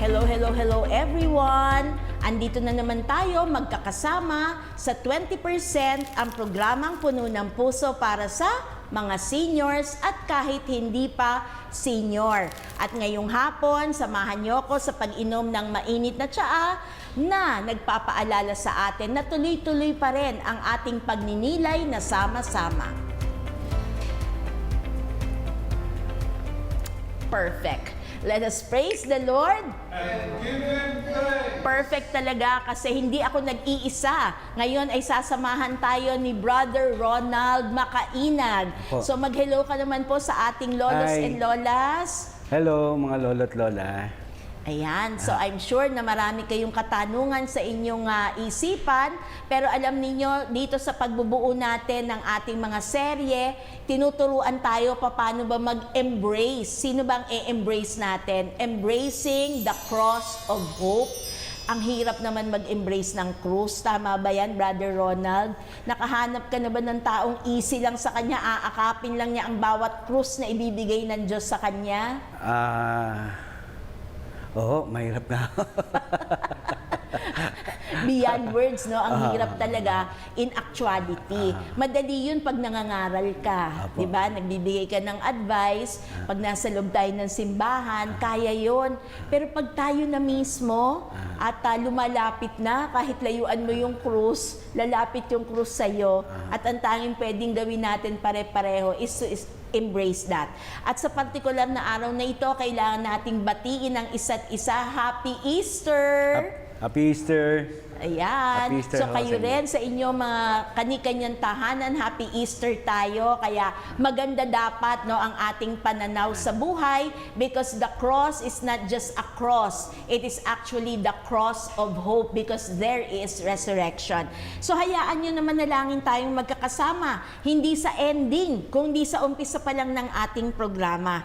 Hello everyone! Andito na naman tayo magkakasama sa 20% ang programang Puno ng Puso para sa mga seniors at kahit hindi pa senior. At ngayong hapon, samahan niyo ako sa pag-inom ng mainit na tsaa na nagpapaalala sa atin na tuloy-tuloy pa rin ang ating pagninilay na sama-sama. Perfect. Let us praise the Lord. And give Him thanks. Perfect talaga kasi hindi ako nag-iisa. Ngayon ay sasamahan tayo ni Brother Ronald Makainag. Po. So mag-hello ka naman po sa ating lolos Hi. and lolas. Hello mga lolo't lola. Ayan, so I'm sure na marami kayong katanungan sa inyong isipan, pero alam niyo dito sa pagbubuo natin ng ating mga serye, tinuturuan tayo paano ba mag-embrace. Sino bang i-embrace natin? Embracing the cross of hope. Ang hirap naman mag-embrace ng krus. Tama ba yan, Brother Ronald? Nakahanap ka na ba ng taong easy lang sa kanya, aakapin lang niya ang bawat krus na ibibigay ng Diyos sa kanya? Oo, mahirap nga. Beyond words, no? Ang hirap talaga in actuality. Madali yun pag nangangaral ka. Apo. Diba? Nagbibigay ka ng advice. Pag nasa loob tayo ng simbahan, kaya yun. Pero pag tayo na mismo at lumalapit na, kahit layuan mo yung krus, lalapit yung krus sa'yo, at ang tanging pwedeng gawin natin pare-pareho is to embrace that. At sa partikular na araw na ito, kailangan nating batiin ang isa't isa. Happy Easter! Happy Easter. Ayan. Happy Easter So kayo ho sa inyo. rin sa inyo mga kani-kanyang tahanan, Happy Easter tayo. Kaya maganda dapat no ang ating pananaw sa buhay because the cross is not just a cross. It is actually the cross of hope because there is resurrection. So hayaan nyo naman nalangin tayong magkakasama. Hindi sa ending, kundi sa umpisa pa lang ng ating programa.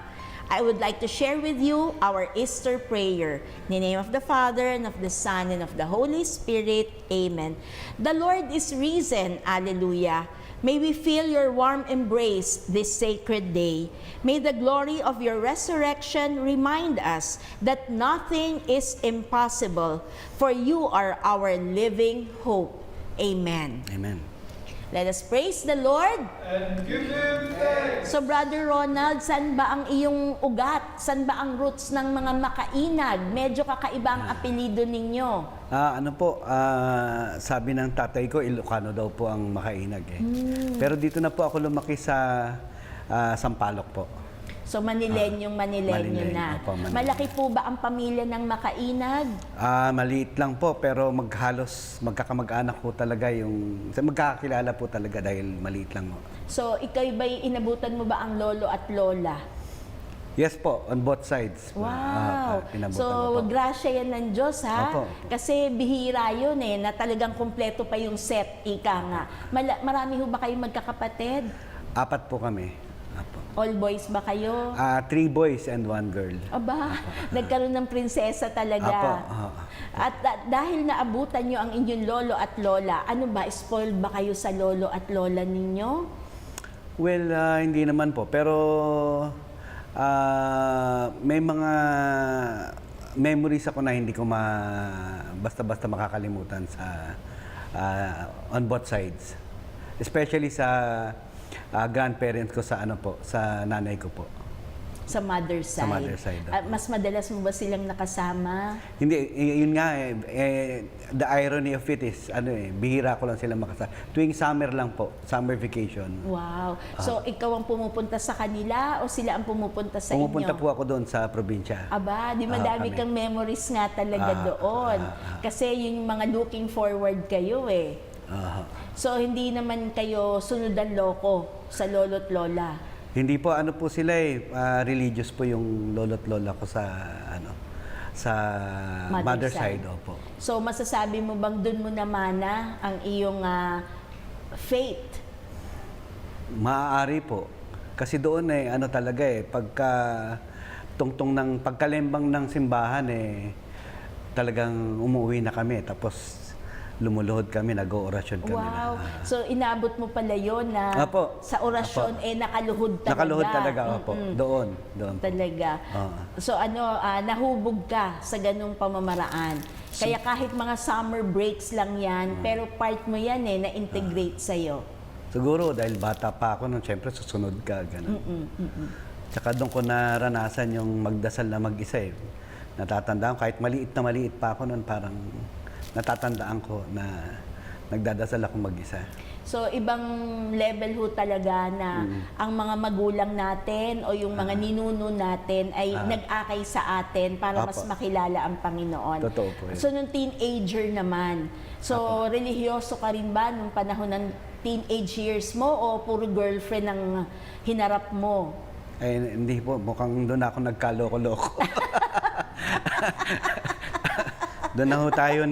I would like to share with you our Easter prayer. In the name of the Father, and of the Son, and of the Holy Spirit. Amen. The Lord is risen. Alleluia. May we feel your warm embrace this sacred day. May the glory of your resurrection remind us that nothing is impossible, for you are our living hope. Amen. Amen. Let us praise the Lord. And give Him thanks. So Brother Ronald, saan ba ang iyong ugat? Saan ba ang roots ng mga Makainag? Medyo kakaiba ang apelido ninyo. Sabi ng tatay ko, Ilocano daw po ang Makainag eh. Pero dito na po ako lumaki sa Sampaloc po. So Manilenyong Manilenyo Manilenyo, na. opo, Manilenyo. Malaki po ba ang pamilya ng Makainag? Maliit lang po pero halos magkakamag-anak po talaga magkakakilala po talaga dahil maliit lang po. So ikaw ba'y inabutan mo ba ang lolo at lola? Yes po, on both sides. Wow! Inabutan So, ko po. grasya yan ng Diyos, ha? Opo. Kasi bihira yun na talagang kumpleto pa yung set, ika nga. Marami ho ba kayong magkakapatid? 4 po kami. Apo. All boys ba kayo? 3 boys and 1 girl. Aba, nagkaroon ng prinsesa talaga. Apo. At dahil naabutan nyo ang inyong lolo at lola, ano ba, spoiled ba kayo sa lolo at lola ninyo? Well, hindi naman po. Pero may mga memories ako na hindi ko basta-basta makakalimutan sa on both sides. Especially sa grandparents ko sa sa nanay ko po. Sa mother side? Sa mother side, At mas madalas mo ba silang nakasama? Hindi, yun nga the irony of it is, bihira ko lang sila makasama. Tuwing summer lang po, summer vacation. Wow. So, ikaw ang pumupunta sa kanila o sila ang pumupunta sa Pumupunta inyo? po ako doon sa probinsya. Aba, di madami kami. kang memories nga talaga doon. Kasi yun yung mga looking forward kayo eh. So, hindi naman kayo sunudan loko sa lolo't lola. Hindi po, po sila religious po yung lolo't lola ko sa sa mother side. Opo. So, masasabi mo bang doon mo namana ang iyong faith? Maaari po. Kasi doon talaga pagka tungtong ng pagkalembang ng simbahan talagang umuwi na kami. Tapos lumuluhod kami, nag-oorasyon kami. Wow. So inabot mo pala yon na Apo. sa orasyon nakaluhod talaga. Nakaluhod talaga, opo. Doon. Talaga. Oo. So nahubog ka sa ganung pamamaraan. Kaya kahit mga summer breaks lang yan, pero part mo yan na-integrate sa'yo. Siguro dahil bata pa ako nung siyempre susunod ka, gano'n. Tsaka doon ko naranasan yung magdasal na mag-isa eh. Natatandaan ko, kahit maliit pa ako noon, parang natatandaan ko na nagdadasal ako mag-isa. So ibang level ho talaga na ang mga magulang natin o yung mga ninuno natin ay nag-akay sa atin para mas Apo. makilala ang Panginoon. Totoo po yun. So nung teenager naman, so relihiyoso ka rin ba nung panahon ng teenage years mo o puro girlfriend ang hinarap mo? Eh, hindi po, mukhang doon ako nagkaloko-loko. Doon na ho tayo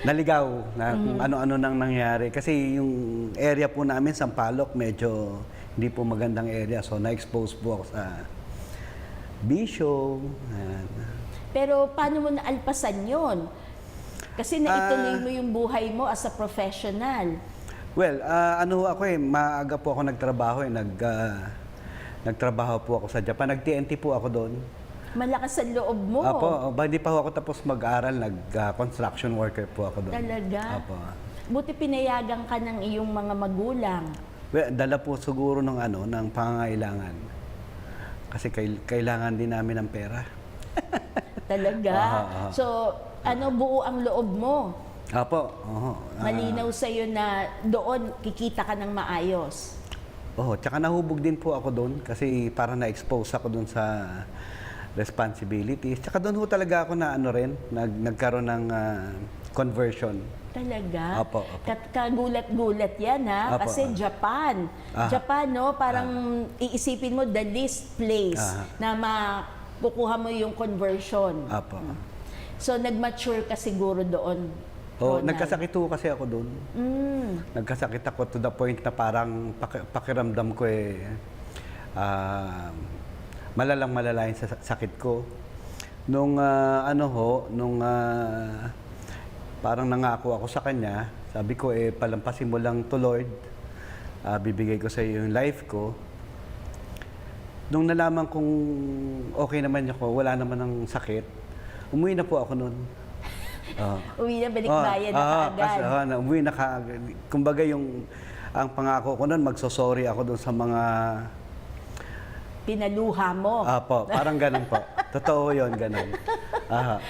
naligaw na kung ano-ano nang nangyari. Kasi yung area po namin, Sampaloc, medyo hindi po magandang area. So, na-expose po ako sa bisyo. Pero paano mo naalpasan yon? Kasi naituloy mo yung buhay mo as a professional. Well, ako maaga po ako nagtrabaho nagtrabaho po ako sa Japan. Nag-TNT po ako doon. Malakas ang loob mo. Apo, hindi pa ako tapos mag-aral, construction worker po ako doon. Talaga? Apo. Buti pinayagan ka ng iyong mga magulang. Well, dala po siguro ng pangangailangan. Kasi kailangan din namin ng pera. Talaga? So, buo ang loob mo. Apo. Malinaw sa'yo na doon kikita ka ng maayos. Tsaka nahubog din po ako doon kasi parang na-expose ako doon sa responsibilities. Tsaka doon ho talaga ako na nagkaroon ng conversion. Talaga? Apo. Kagulat-gulat yan ha? Apo. Kasi Japan. Japan, parang iisipin mo the least place na makukuha mo yung conversion. Apo. So, nag-mature ka siguro doon. Ronald. Nagkasakit ho kasi ako doon. Nagkasakit ako to the point na parang pakiramdam ko malala yung sakit ko. Nung parang nangako ako sa kanya, sabi ko palampasin mo lang to Lord, bibigay ko sa iyo yung life ko. Nung nalaman kong okay naman ako, wala naman ng sakit, umuwi na po ako noon. Uwi na, balikbayan na kaagad. Umuwi na kaagad. Kumbaga ang pangako ko noon, magsosorry ako doon sa mga pinaluha mo. Apo, parang ganun po. Totoo yun, ganun.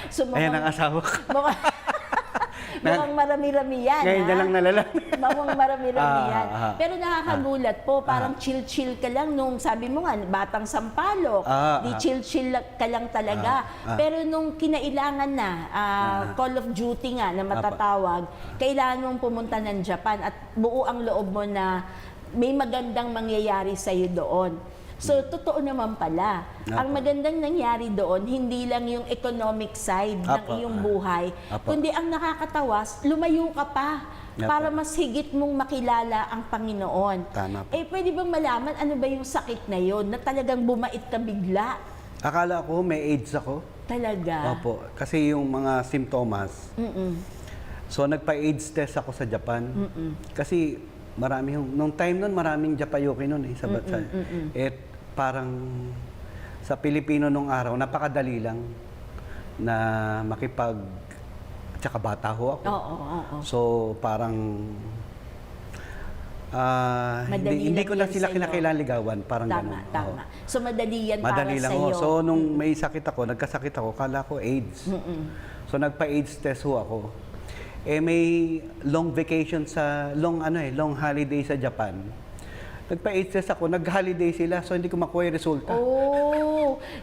So, Ayan ang asawa ko. Mukhang marami-rami yan. Ngayon na lang nalala. Mukhang marami-rami yan. Pero nakakagulat po, parang chill-chill ka lang nung sabi mo nga, batang Sampaloc. Di chill-chill ka lang talaga. Pero nung kinailangan na, call of duty nga na matatawag, kailangan mong pumunta ng Japan at buo ang loob mo na may magandang mangyayari sa'yo doon. So, totoo naman pala. Ang magandang nangyari doon, hindi lang yung economic side ng iyong buhay, kundi ang nakakatawas, lumayo ka pa para mas higit mong makilala ang Panginoon. Tama po. Pwede bang malaman ano ba yung sakit na yon na talagang bumait ka bigla? Akala ko may AIDS ako. Talaga? Opo. Kasi yung mga simptomas. So, nagpa-AIDS test ako sa Japan. Kasi nung time nun, maraming Japayuki nun sa bansa. Parang sa Pilipino nung araw, napakadali lang na tsaka bata ho ako. So, parang hindi ko lang sila kinakailangan ligawan, parang gano'n. Tama. So, madali yan Madali para lang sa'yo. ho. So, nung may nagkasakit ako, kala ko AIDS. So, nagpa-AIDS test ho ako. May long vacation long holiday sa Japan. Nagpa-AIDS test ako, nag-holiday sila, so hindi ko makuha yung resulta.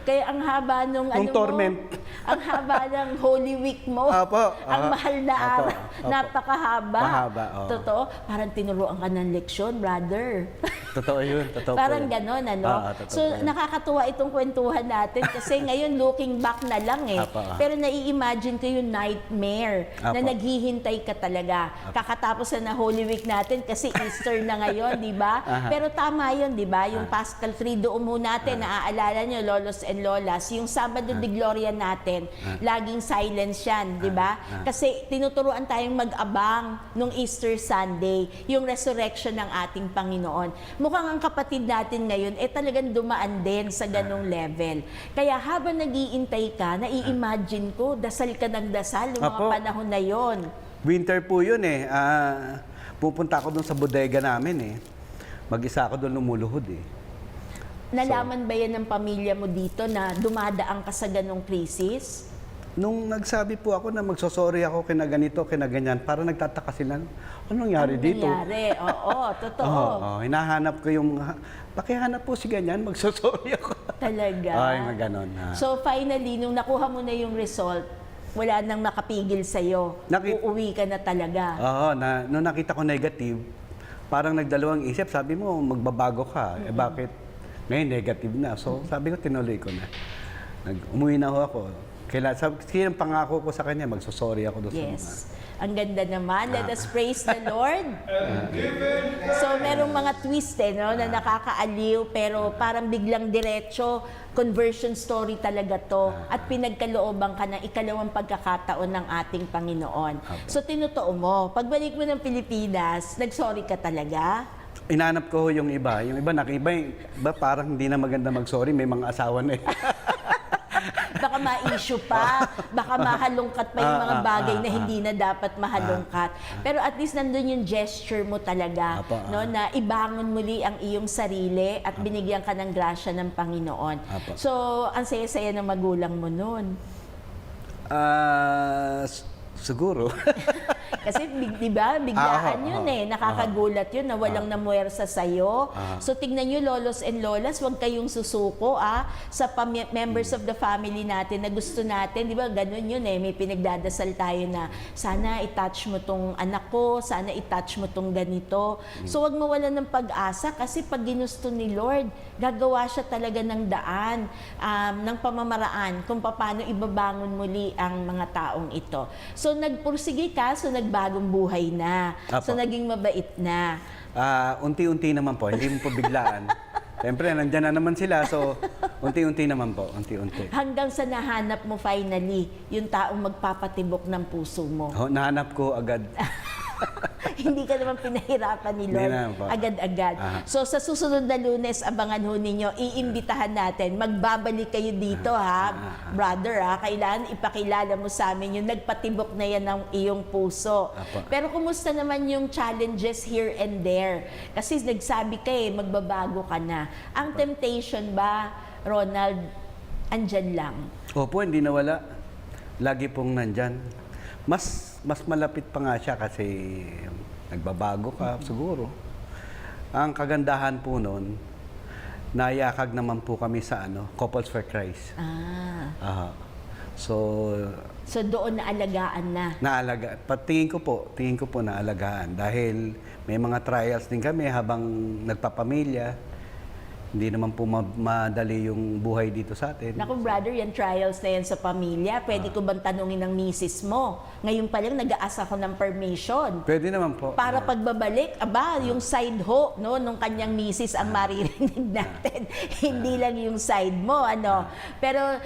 Kaya ang haba nung torment. Ang haba ng Holy Week mo. Ang mahal na araw. Napakahaba. Mahaba, Totoo. Parang tinuruan ka ng leksyon, brother. Totoo yun. Totoo Parang po yun. ganon, Totoo So, po yun. nakakatuwa itong kwentuhan natin kasi ngayon looking back na lang Pero nai-imagine ko yung nightmare na naghihintay ka talaga. Kakatapos na Holy Week natin kasi Easter na ngayon, di ba? Pero tama yun, di ba? Yung Paschal Triduum mo natin, naaalala nyo, lolos and lolas, yung Sabado de Gloria natin, atin, laging silence yan, di ba? Kasi tinuturuan tayong mag-abang nung Easter Sunday, yung resurrection ng ating Panginoon. Mukhang ang kapatid natin ngayon, talagang dumaan din sa ganong level. Kaya habang nag-iintay ka, nai-imagine ko, dasal ka ng dasal yung mga Apo. panahon na yon. Winter po yun eh. Pupunta ako doon sa bodega namin eh. Mag-isa ako doon lumuluhod eh. Nalaman ba yan ng pamilya mo dito na dumadaan ka sa ganong krisis? Nung nagsabi po ako na magsosorry ako kina ganito, kina ganyan, para nagtataka sila, ano nangyari dito? Nangyari? Oo, totoo. Hinahanap ko yung, pakihanap po si ganyan, magsosorry ako. Talaga. Ay, mga ganon. So finally, nung nakuha mo na yung result, wala nang makapigil sa'yo. Uuwi ka na talaga. Nung nakita ko negative, parang nagdalawang isip, sabi mo, magbabago ka. Eh bakit? Ngayon, negative na. So, sabi ko, tinuloy ko na. Umuwi na ako. Kaya ang pangako ko sa kanya, magsosorry ako doon sa mga. Yes. Ang ganda naman. Let us praise the Lord. So, merong mga twist no, na nakakaaliw, pero parang biglang diretso, conversion story talaga to. At pinagkalooban ka ng ikalawang pagkakataon ng ating Panginoon. So, tinutuo mo. Pagbalik mo ng Pilipinas, nagsorry ka talaga? Inanap ko yung iba. Yung iba parang hindi na maganda mag-sorry. May mga asawa na eh. Baka ma-issue pa, baka mahalungkat pa yung mga bagay na hindi na dapat mahalungkat. Pero at least nandun yung gesture mo talaga, no, na ibangon muli ang iyong sarili at binigyan ka ng grasya ng Panginoon. So, ang saya-saya ng magulang mo nun. Siguro. Kasi, di ba, biglaan yun nakakagulat yun na walang namuwersa sa'yo. So, tignan nyo, lolos and lolas, huwag kayong susuko sa members of the family natin na gusto natin. Di ba, ganun yun may pinagdadasal tayo na sana i-touch mo tong anak ko, sana i-touch mo tong ganito. So, huwag mawalan ng pag-asa kasi pag ginusto ni Lord, gagawa siya talaga ng daan, ng pamamaraan kung paano ibabangon muli ang mga taong ito. So, nagpursige ka, so nagbagong buhay na. So, naging mabait na. Unti-unti naman po, hindi mo po biglaan. Siyempre, nandyan na naman sila, so unti-unti naman po, unti-unti. Hanggang sa nahanap mo finally, yung taong magpapatibok ng puso mo. Nahanap ko agad. Hindi ka naman pinahirapan ni Lord agad-agad. So sa susunod na Lunes, abangan ho ninyo, iimbitahan natin, magbabalik kayo dito brother kailangan ipakilala mo sa amin yung nagpatibok na yan ng iyong puso. Pero kumusta naman yung challenges here and there? Kasi nagsabi ka magbabago ka na. Ang temptation ba, Ronald, andyan lang? Opo, hindi nawala. Lagi pong nandyan. Mas malapit pa nga siya kasi nagbabago ka siguro. Ang kagandahan po noon, nayakag naman po kami sa Couples for Christ. So doon naalagaan na. Tingin ko po naalagaan dahil may mga trials din kami habang nagpapamilya. Hindi naman po madali yung buhay dito sa atin. Naku brother, yan trials na yan sa pamilya. Pwede ko bang tanungin ng misis mo? Ngayon pa lang nag-aasa ko ng permission. Pwede naman po. Para pagbabalik, yung side ho, nung kanyang misis ang maririnig natin. Hindi lang yung side mo, Pero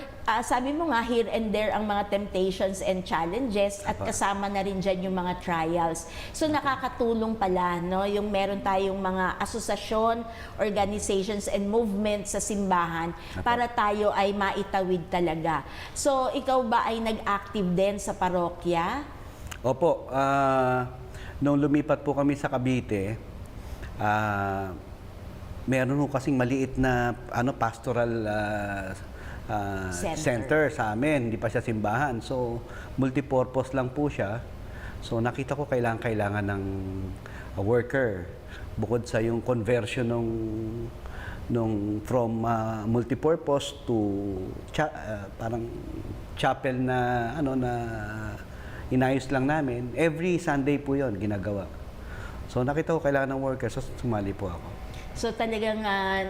sabi mo nga, here and there ang mga temptations and challenges at kasama na rin dyan yung mga trials. So nakakatulong pala, yung meron tayong mga asosasyon, organizations and movements sa simbahan para tayo ay maitawid talaga. So ikaw ba ay nag-active din sa parokya? Opo. Nung lumipat po kami sa Cavite, meron kasing maliit na pastoral center sa amin, hindi pa siya simbahan. So, multipurpose lang po siya. So, nakita ko kailangan ng worker. Bukod sa yung conversion nung from multipurpose to parang chapel na na inayos lang namin. Every Sunday po 'yon ginagawa. So, nakita ko kailangan ng worker, so sumali po ako. So talagang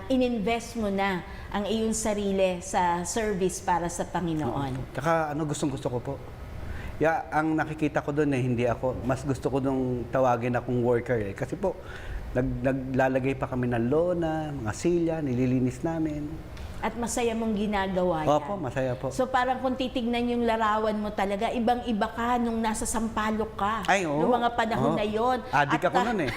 ininvest mo na ang iyong sarili sa service para sa Panginoon. Tsaka gustong-gusto ko po. Ang nakikita ko doon hindi ako, mas gusto ko nung tawagin akong worker Kasi po, naglalagay pa kami ng lona, mga silya, nililinis namin. At masaya mong ginagawa yan. Opo, masaya po. So parang kung titignan yung larawan mo talaga, ibang-iba ka nung nasa Sampaloc ka. Ay, oo. Noong mga panahon Oo. na yon. Adik ako nun eh.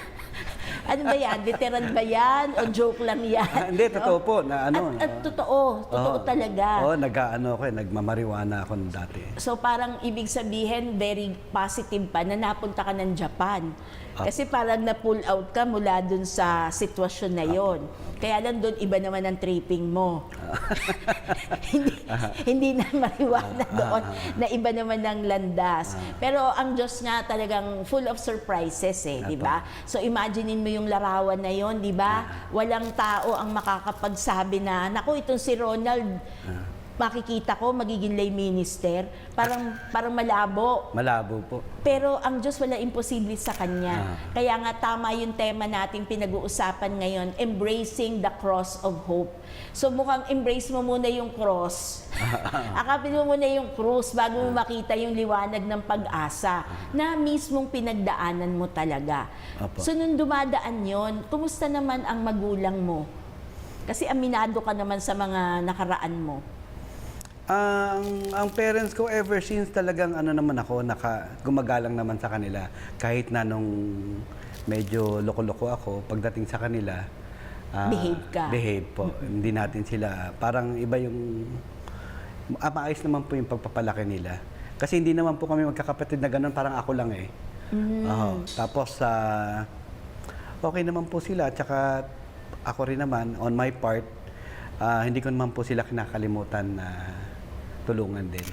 Ano ba yan? Literal ba yan? O joke lang yan? Hindi, totoo po. Na, ano, At totoo. Totoo talaga. Oo, nagmamariwana ako dati. So parang ibig sabihin, very positive pa na napunta ka ng Japan. Kasi parang na-pull out ka mula dun sa sitwasyon na yon. Kaya lang doon, iba naman ang tripping mo. hindi na mariwana doon na iba naman ang landas. Pero ang Diyos nga talagang full of surprises eh, di ba? So imaginein mo yung larawan na yon, di ba? Walang tao ang makakapagsabi na, naku, itong si Ronald, makikita ko magiging lay minister, parang malabo. Malabo po. Pero ang Diyos wala imposible sa Kanya. Kaya nga tama yung tema nating pinag-uusapan ngayon, embracing the cross of hope. So mukhang embrace mo muna yung cross. Akapin mo muna yung cross bago mo makita yung liwanag ng pag-asa na mismong pinagdaanan mo talaga. Apo. So nung dumadaan yon, kumusta naman ang magulang mo? Kasi aminado ka naman sa mga nakaraan mo. Ang parents ko ever since talagang ano naman ako, gumagalang naman sa kanila. Kahit na nung medyo loko-loko ako, pagdating sa kanila, Behave ka. Behave po. Hindi natin sila, parang iba yung, maayos naman po yung pagpapalaki nila. Kasi hindi naman po kami magkakapatid na ganun, parang ako lang eh. Tapos, okay naman po sila, tsaka ako rin naman, on my part, hindi ko naman po sila kinakalimutan na tulungan din.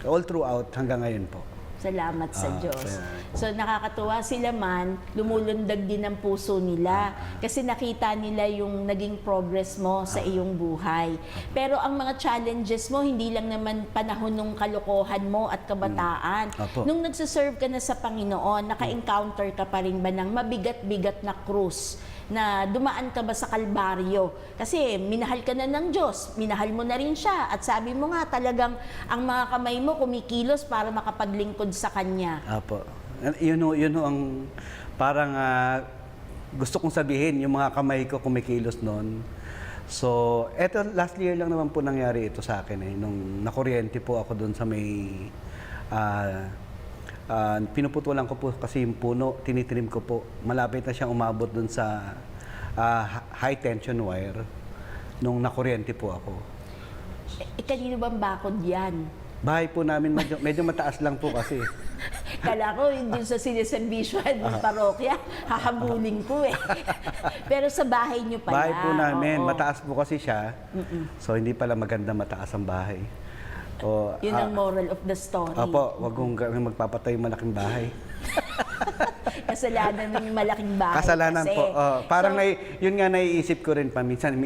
All throughout, hanggang ngayon po. Salamat sa Diyos. kaya- So nakakatuwa sila man, lumulundag din ang puso nila kasi nakita nila yung naging progress mo sa iyong buhay. Pero ang mga challenges mo, hindi lang naman panahon ng kalokohan mo at kabataan. Apo. Nung nagsiserve ka na sa Panginoon, naka-encounter ka pa rin ba ng mabigat-bigat na krus? Na dumaan ka ba sa Kalbaryo? Kasi minahal ka na ng Diyos, minahal mo na rin siya. At sabi mo nga talagang ang mga kamay mo kumikilos para makapaglingkod sa Kanya. Apo. Yun ho ang parang gusto kong sabihin, yung mga kamay ko kumikilos noon. So, eto last year lang naman po nangyari ito sa akin eh. Nung nakuryente po ako doon sa may pinuputulan ko po kasi yung puno, tinitrim ko po. Malapit na siyang umabot doon sa high tension wire nung nakuryente po ako. Kanino bang bakod yan? Bahay po namin medyo mataas lang po kasi. Kala ko yung sa sinisembisyohan ng parokya, hahabulin ko eh. Pero sa bahay niyo pala. Bahay po namin, oo. mataas po kasi siya. So hindi pala maganda mataas ang bahay. O, Yun ang moral of the story. Opo, wag kong magpapatay yung malaking bahay. Kasalanan ng malaking bahay. Kasalanan kasi. po. Parang So, yun nga naiisip ko rin pa minsan,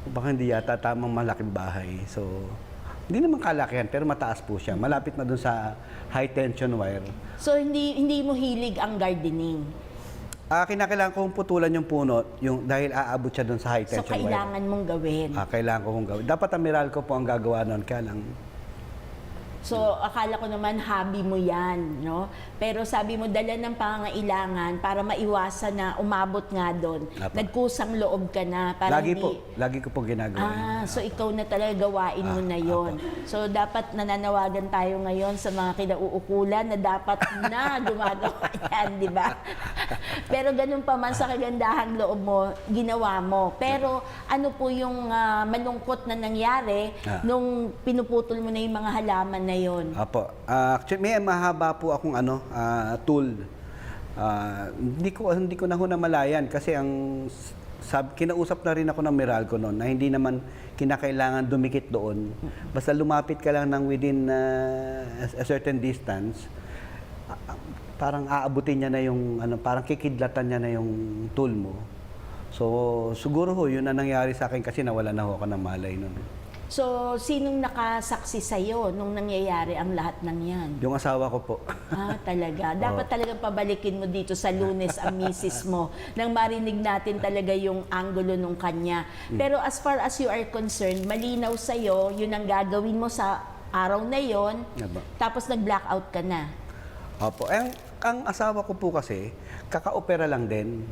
baka hindi yata tamang malaking bahay. So, hindi naman kalakihan, pero mataas po siya. Malapit na dun sa high tension wire. So hindi mo hilig ang gardening. Kinakailangan kong putulan yung puno dahil aabot siya dun sa high So tension wire. kailangan mong gawin. Kailangan ko kong gawin. Dapat ang Meralco po ang gagawa nun, kaya lang. So akala ko naman hobby mo yan, no? Pero sabi mo dala ng pangangailangan para maiwasan na umabot nga doon. Apo. Nagkusang loob ka na para Lagi hindi... po. Lagi ko po ginagawa. So ikaw na talaga gawain mo na yon. So dapat nananawagan tayo ngayon sa mga kinauukulan na dapat na gumagawa yan, di ba? Pero ganun pa man sa kagandahang loob mo, ginawa mo. Pero ano po yung malungkot na nangyari nung pinuputol mo na yung mga halaman na yon? Apo. Actually, may mahaba po akong tool. Hindi ko na ho namalayan kasi kinausap na rin ako ng Meralco noon na hindi naman kinakailangan dumikit doon. Basta lumapit ka lang ng within a certain distance, parang aabutin niya na yung parang kikidlatan niya na yung tool mo. So siguro ho yun na nangyari sa akin kasi nawala na ho ako ng malay noon. So sinong nakasaksi sa'yo nung nangyayari ang lahat ng yan? Yung asawa ko po. Talaga. Dapat talagang pabalikin mo dito sa Lunes ang misis mo nang marinig natin talaga yung anggulo nung kanya. Pero as far as you are concerned, malinaw sa'yo, yun ang gagawin mo sa araw na yon, Aba. tapos nag-blackout ka na. Opo. Ang asawa ko po kasi, kaka-opera lang din.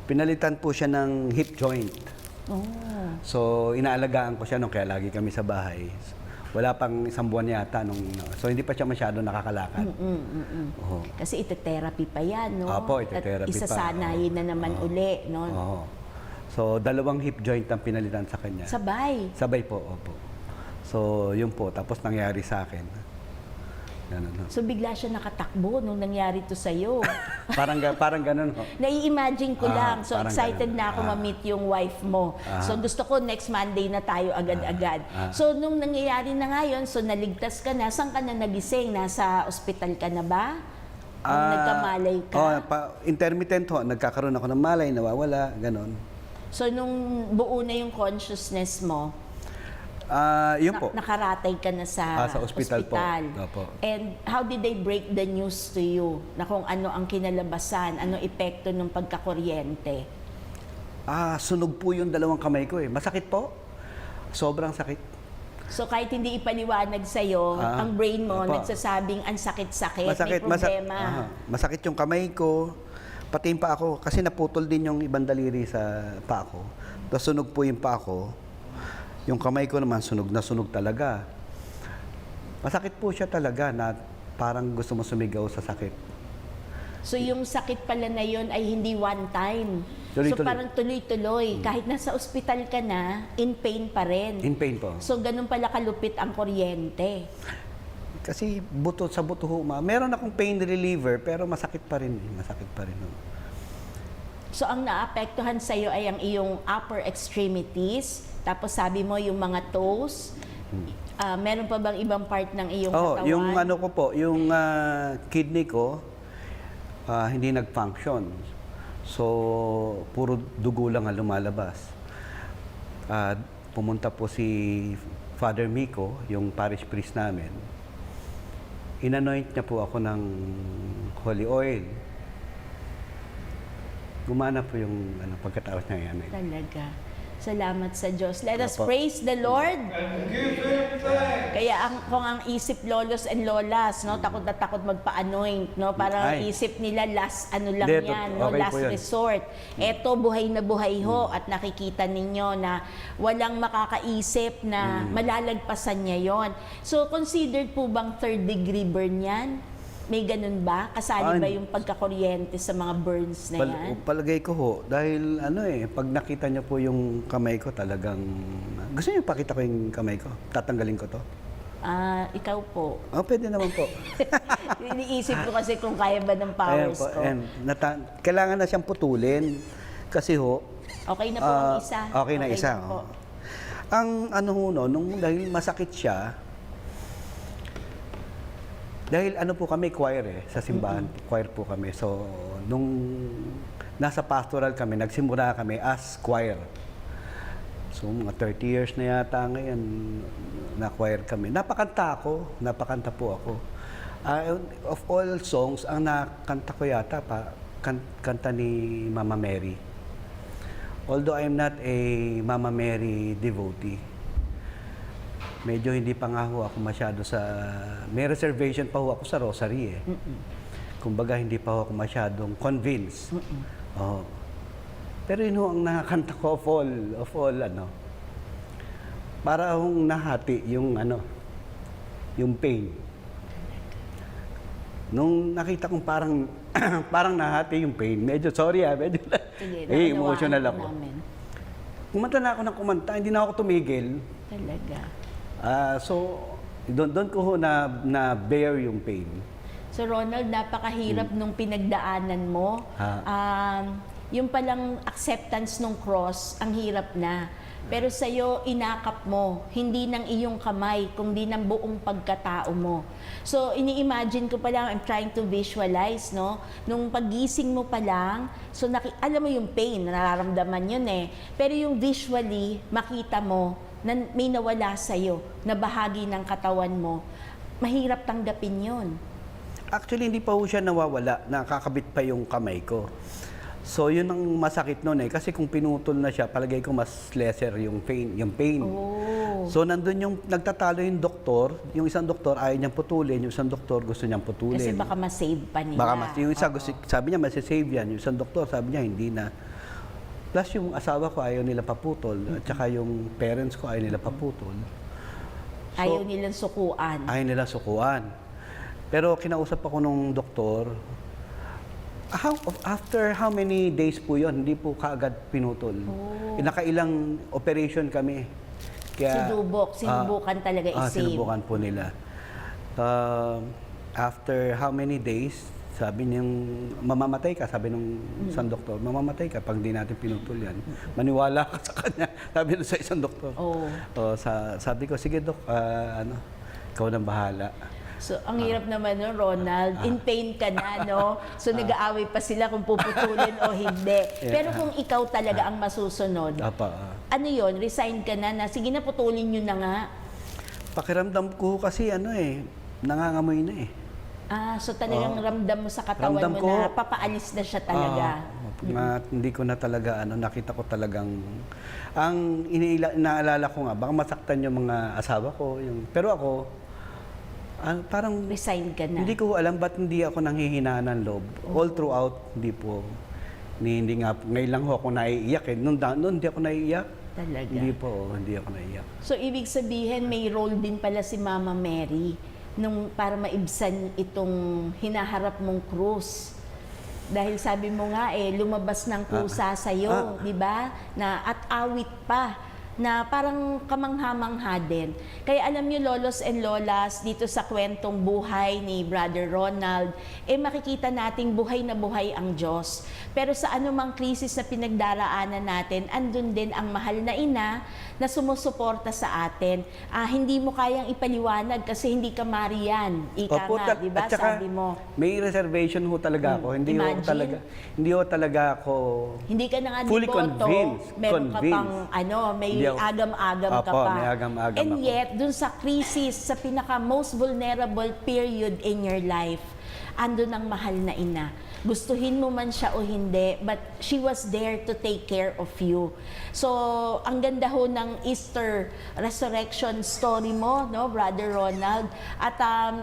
Pinalitan po siya ng hip joint. Oh. So, inaalagaan ko siya nung kaya lagi kami sa bahay. Wala pang isang buwan yata nung... So, hindi pa siya masyado nakakalakad. Oo. Kasi ite-therapy pa yan, no? Opo, ite-therapy At pa. isasanayin na naman uli, no? Oo. So, 2 hip joint ang pinalitan sa kanya. Sabay. Sabay po, opo. So, yun po. Tapos nangyari sa akin. Ganun, no? So bigla siya nakatakbo nung nangyari to sa'yo. parang ganun, ho. Nai-imagine ko lang. So Parang excited ganun. na ako ma-meet yung wife mo. So gusto ko next Monday na tayo agad-agad. So nung nangyayari na ngayon, so naligtas ka na. Saan ka na nagising? Nasa ospital ka na ba? Nagkamalay ka? Intermittent ho. Nagkakaroon ako ng malay, nawawala, ganun. So nung buo na yung consciousness mo, Yun po. nakaratay ka na sa ospital po. ospital. Opo. And how did they break the news to you? Na kung ano ang kinalabasan, ano epekto ng pagkakuryente? Sunog po yung 2 kamay ko eh. Masakit po. Sobrang sakit. So kahit hindi ipaliwanag sa'yo, ang brain mo opo. nagsasabing ang sakit-sakit, may problema. Masakit yung kamay ko. Pati yung paa ko. Kasi naputol din yung ibang daliri sa paa ko. Tapos sunog po yung paa ko. Yung kamay ko naman sunog na sunog talaga. Masakit po siya talaga na parang gusto mo sumigaw sa sakit. So yung sakit pala na yun ay hindi one time. Tuloy-tuloy. So parang tuloy-tuloy. Kahit nasa ospital ka na, in pain pa rin. In pain po. So ganun pala kalupit ang kuryente. Kasi buto sa buto ho, meron akong pain reliever pero masakit pa rin. Masakit pa rin. Ho. So ang naapektuhan sa'yo ay ang iyong upper extremities, tapos sabi mo yung mga toes. Meron pa bang ibang part ng iyong katawan? Yung ano ko po, yung kidney ko, hindi nag-function. So, puro dugo lang ang lumalabas. Pumunta po si Father Miko, yung parish priest namin. Inanoint niya po ako ng holy oil. Gumana po yung pagkatapos niya yan. Talaga. Salamat sa Diyos. Let us Opo. praise the Lord. And give him thanks. Kaya kung ang isip lolos and lolas, no, takot na takot magpa-anoint, no, parang Ay. isip nila last ano lang Hindi, yan, no, okay po last yun. resort. Eto buhay na buhay ho at nakikita ninyo na walang makakaisip na malalagpasan niya yon. So considered po bang third degree burn yan? May ganun ba? Kasali ba yung pagkakuryente sa mga burns na yan? Palagay ko ho, dahil pag nakita niyo po yung kamay ko talagang... Gusto niyo pakita ko yung kamay ko? Tatanggalin ko to? Ikaw po. Pwede naman po. Iniisip ko kasi kung kaya ba ng Ayan powers po. ko. And kailangan na siyang putulin. Kasi ho... Okay na po ang isa. Okay na isa. po. Ang ano ho, nung dahil masakit siya, dahil ano po kami, choir sa simbahan, choir po kami. So, nung nasa pastoral kami, nagsimula kami as choir. So, mga 30 years na yata ngayon, na choir kami. Napakanta po ako. Of all songs, ang nakanta ko yata kanta ni Mama Mary. Although I'm not a Mama Mary devotee, medyo hindi pa nga ho ako masyado sa... May reservation pa ho ako sa rosary eh. Kumbaga, hindi pa ho ako masyadong convinced. Pero yun ho ang nakakanta ko of all para hong nahati yung yung pain. Nung nakita kong parang nahati yung pain, medyo sorry medyo Sige, emotional ako. namin. Kumanta na ako ng kumanta, hindi na ako tumigil. Talaga. So, doon ko ho na bear yung pain. So Ronald, napakahirap nung pinagdaanan mo. Yung palang acceptance ng cross, ang hirap na. Pero sa'yo, inakap mo, hindi ng iyong kamay, kundi ng buong pagkatao mo. So, ini-imagine ko pa lang, I'm trying to visualize, no? Nung paggising mo pa lang, so alam mo yung pain, nararamdaman yun eh. Pero yung visually, makita mo na may nawala sa'yo, na bahagi ng katawan mo, mahirap tanggapin yun. Actually, hindi pa ho siya nawawala, nakakabit pa yung kamay ko. So, yun ang masakit nun eh. Kasi kung pinutol na siya, palagay ko mas lesser yung pain. Oh. So, nandun yung nagtatalo yung doktor. Yung isang doktor ayaw niyang putulin. Yung isang doktor gusto niyang putulin. Kasi baka ma-save pa nila. Yung isa, sabi niya, masisave yan. Yung isang doktor, sabi niya, hindi na. Plus yung asawa ko ayaw nila paputol, at saka yung parents ko ayaw nila paputol. So, Ayaw nilang sukuan. ayaw nila sukuan. Pero kinausap ako nung doktor, after how many days po yon, hindi po kaagad pinutol. Nakailang operation kami. Sinubukan talaga i-save. Sinubukan po nila. After how many days, sabi niyang mamamatay ka, sabi nung isang doktor, mamamatay ka pag di natin pinutol yan. Maniwala ka sa kanya, sabi nung sa isang doktor. Sabi ko, sige dok, ikaw nang bahala. So, ang hirap naman no, Ronald, in pain ka na, no? So, nag-aaway pa sila kung puputulin o hindi. Pero kung ikaw talaga ang masusunod, ano yon, resign ka na, sige na, putulin nyo na nga. Pakiramdam ko kasi nangangamoy na eh. So talagang ramdam mo sa katawan Ramdam mo ko, na papaalis na siya talaga. Hindi ko na talaga, nakita ko talagang, ang inaalala ko nga, baka masaktan yung mga asawa ko. Pero ako, parang, Resign ka na. hindi ko alam ba't hindi ako nanghihina ng loob. All throughout, hindi po. Hindi nga, ngayon lang ako naiiyak eh. Noon hindi ako naiiyak. Talaga. Hindi ako naiiyak. So ibig sabihin, may role din pala si Mama Mary para maibsan itong hinaharap mong krus. Dahil sabi mo nga lumabas ng kusa sa'yo, di ba? At awit pa, na parang kamangha-mangha din. Kaya alam niyo, lolos and lolas, dito sa kwentong buhay ni Brother Ronald, makikita nating buhay na buhay ang Diyos. Pero sa anumang krisis na pinagdaraanan natin, andun din ang mahal na ina na sumusuporta sa atin. Hindi mo kayang ipaliwanag kasi hindi ka Marian. Ika nga, di ba? Sabi mo. May reservation ho talaga ako. Hindi ho talaga ako hindi ka na nga fully devoto, convinced. meron ka pang may agam-agam ka pa. May agam-agam And ako. yet, dun sa crisis, sa pinaka most vulnerable period in your life, andun ang mahal na ina. Gustuhin mo man siya o hindi, but she was there to take care of you. So, ang ganda ho ng Easter resurrection story mo, no, Brother Ronald. At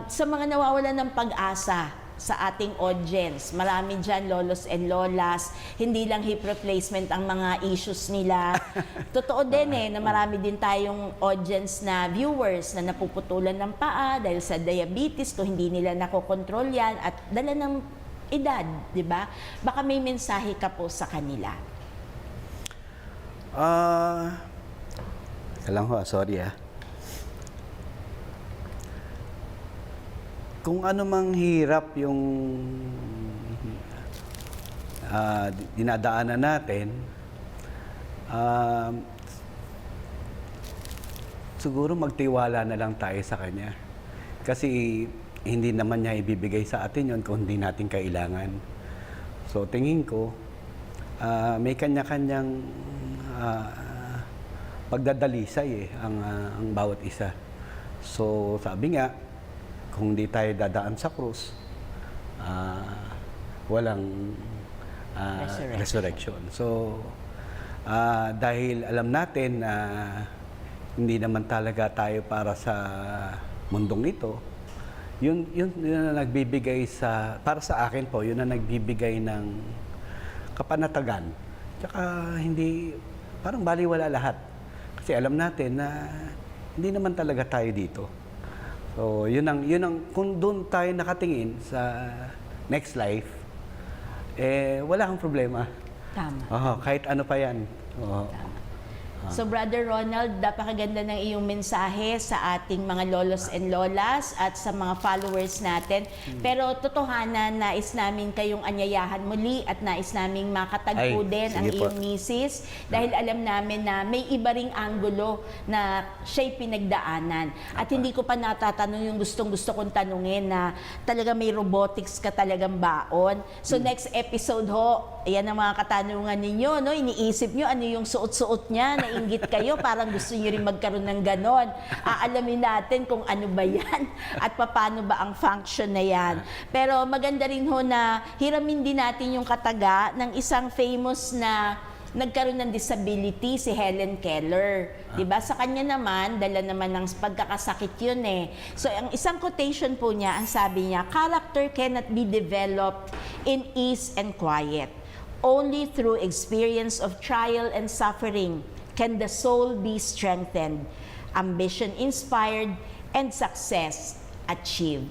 sa mga nawawalan ng pag-asa sa ating audience, marami dyan, lolos and lolas, hindi lang hip replacement ang mga issues nila. Totoo din na marami din tayong audience na viewers na napuputulan ng paa dahil sa diabetes, kung hindi nila nakokontrol yan, at dala ng edad, di ba? Baka may mensahe ka po sa kanila. Lang ho, sorry Kung ano mang hirap yung dinadaanan natin, siguro magtiwala na lang tayo sa Kanya. Kasi hindi naman niya ibibigay sa atin yon kung hindi natin kailangan. So tingin ko, may kanya-kanyang pagdadalisay ang bawat isa. So sabi nga, kung hindi tayo dadaan sa krus, walang resurrection. So dahil alam natin na hindi naman talaga tayo para sa mundong ito, yun na nagbibigay para sa akin po, yun na nagbibigay ng kapanatagan. Tsaka parang baliwala lahat. Kasi alam natin na hindi naman talaga tayo dito. So, yun ang kung doon tayo nakatingin sa next life, wala kang problema. Tama. Kahit ano pa yan. So, Brother Ronald, napakaganda ng iyong mensahe sa ating mga lolos and lolas at sa mga followers natin. Pero totohanan, nais namin kayong anyayahan muli at nais namin makatagpo din ang iyong misis dahil alam namin na may iba ring anggulo na siya'y pinagdaanan. At hindi ko pa natatanong yung gustong-gusto kong tanungin na talaga may robotics ka talagang baon. So, next episode ho, ayan ang mga katanungan ninyo, no? Iniisip nyo ano yung suot-suot niya, nainggit kayo, parang gusto nyo rin magkaroon ng ganon. Aalamin natin kung ano ba yan at paano ba ang function na yan. Pero maganda rin ho na hiramin din natin yung kataga ng isang famous na nagkaroon ng disability, si Helen Keller. Diba? Sa kanya naman, dala naman ng pagkakasakit yun So, ang isang quotation po niya, ang sabi niya, character cannot be developed in ease and quiet. Only through experience of trial and suffering can the soul be strengthened, ambition inspired, and success achieved.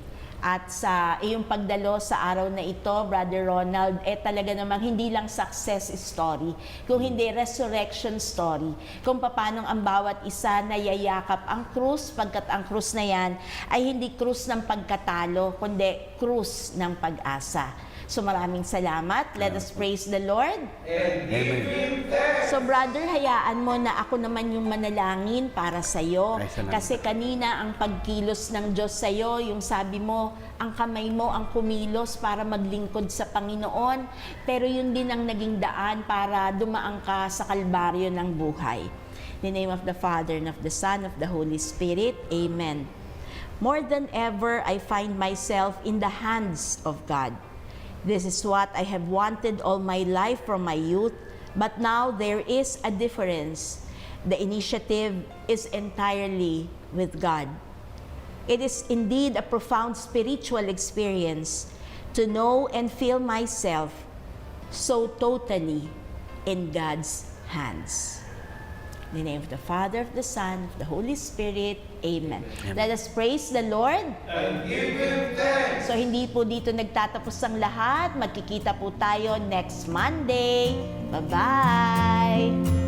At sa iyong pagdalo sa araw na ito, Brother Ronald, talaga namang hindi lang success story, kung hindi resurrection story, kung paano ang bawat isa na yayakap ang krus, pagkat ang krus na yan ay hindi krus ng pagkatalo, kundi krus ng pag-asa. So maraming salamat. Let us praise the Lord. Amen. So brother, hayaan mo na ako naman yung manalangin para sa iyo. Ay, salamat. Kasi kanina ang pagkilos ng Diyos sa iyo, yung sabi mo, ang kamay mo ang kumilos para maglingkod sa Panginoon. Pero yun din ang naging daan para dumaan ka sa kalbaryo ng buhay. In the name of the Father, and of the Son, of the Holy Spirit. Amen. More than ever, I find myself in the hands of God. This is what I have wanted all my life from my youth, but now there is a difference. The initiative is entirely with God. It is indeed a profound spiritual experience to know and feel myself so totally in God's hands. In the name of the Father, of the Son, of the Holy Spirit. Amen. Let us praise the Lord. And give Him thanks. So hindi po dito nagtatapos ang lahat. Magkikita po tayo next Monday. Bye-bye!